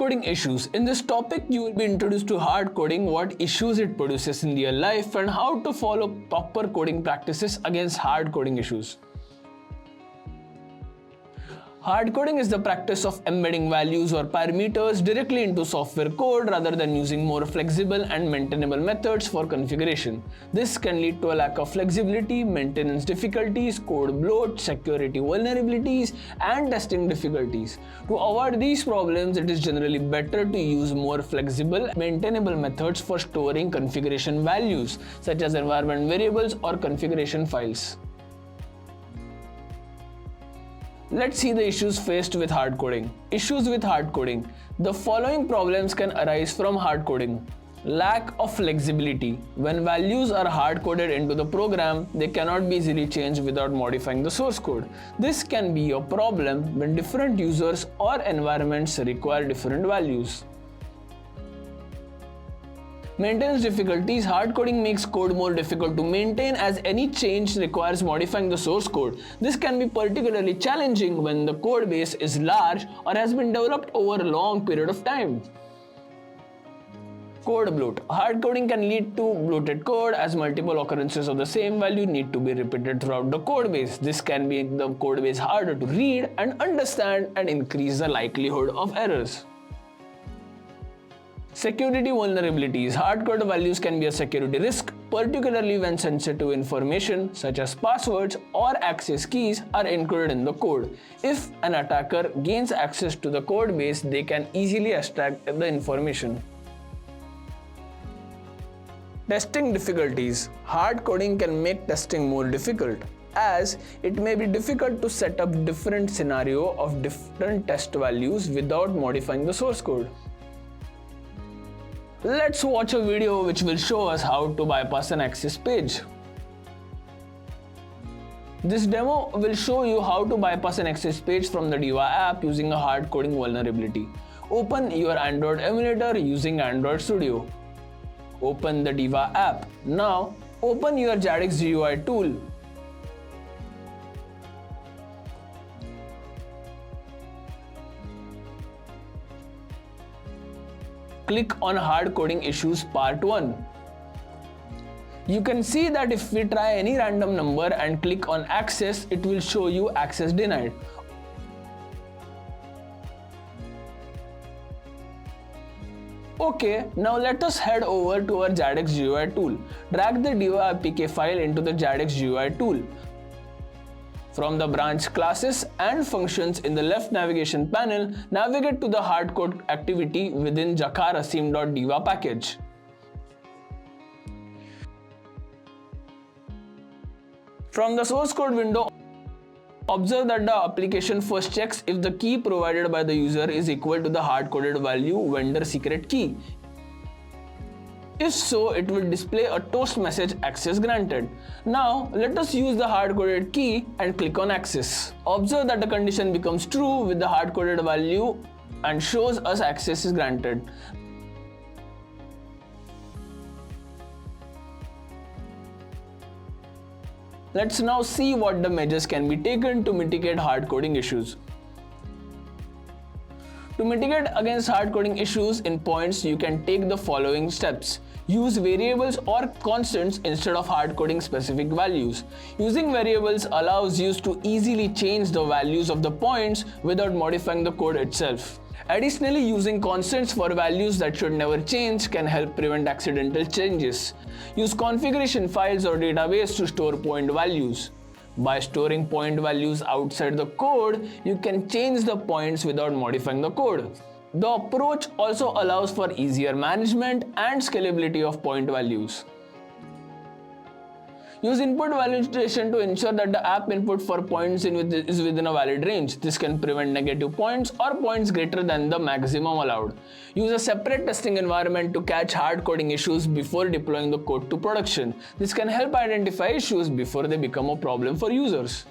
Hardcoding issues. In this topic, you will be introduced to hard coding, what issues it produces in real life, and how to follow proper coding practices against hard coding issues. Hardcoding is the practice of embedding values or parameters directly into software code rather than using more flexible and maintainable methods for configuration. This can lead to a lack of flexibility, maintenance difficulties, code bloat, security vulnerabilities, and testing difficulties. To avoid these problems, it is generally better to use more flexible, maintainable methods for storing configuration values, such as environment variables or configuration files. Let's see the issues faced with hardcoding. Issues with hardcoding. The following problems can arise from hardcoding. Lack of flexibility. When values are hard-coded into the program, they cannot be easily changed without modifying the source code. This can be a problem when different users or environments require different values. Maintenance difficulties. Hardcoding makes code more difficult to maintain as any change requires modifying the source code. This can be particularly challenging when the code base is large or has been developed over a long period of time. Code bloat. Hardcoding can lead to bloated code as multiple occurrences of the same value need to be repeated throughout the code base. This can make the code base harder to read and understand and increase the likelihood of errors. Security vulnerabilities. Hard-coded values can be a security risk, particularly when sensitive information such as passwords or access keys are included in the code. If an attacker gains access to the code base, they can easily extract the information. Testing difficulties. Hard coding can make testing more difficult, as it may be difficult to set up different scenarios of different test values without modifying the source code. Let's watch a video which will show us how to bypass an access page. This demo will show you how to bypass an access page from the Diva app using a hard coding vulnerability. Open your Android emulator using Android Studio. Open the Diva app. Now, open your JADX GUI tool. Click on Hardcoding Issues Part 1. You can see that if we try any random number and click on access, it will show you access denied. Okay, now let us head over to our JADX GUI tool. Drag the Diva APK file into the JADX GUI tool. From the branch classes and functions in the left navigation panel, navigate to the hardcode activity within jakar-asim.diva package. From the source code window, observe that the application first checks if the key provided by the user is equal to the hard-coded value vendor secret key. If so, it will display a toast message access granted. Now, let us use the hard-coded key and click on access. Observe that the condition becomes true with the hard-coded value and shows us access is granted. Let's now see what the measures can be taken to mitigate hard-coding issues. To mitigate against hard-coding issues in points, you can take the following steps. Use variables or constants instead of hard-coding specific values. Using variables allows you to easily change the values of the points without modifying the code itself. Additionally, using constants for values that should never change can help prevent accidental changes. Use configuration files or database to store point values. By storing point values outside the code, you can change the points without modifying the code. The approach also allows for easier management and scalability of point values. Use input validation to ensure that the app input for points is within a valid range. This can prevent negative points or points greater than the maximum allowed. Use a separate testing environment to catch hard coding issues before deploying the code to production. This can help identify issues before they become a problem for users.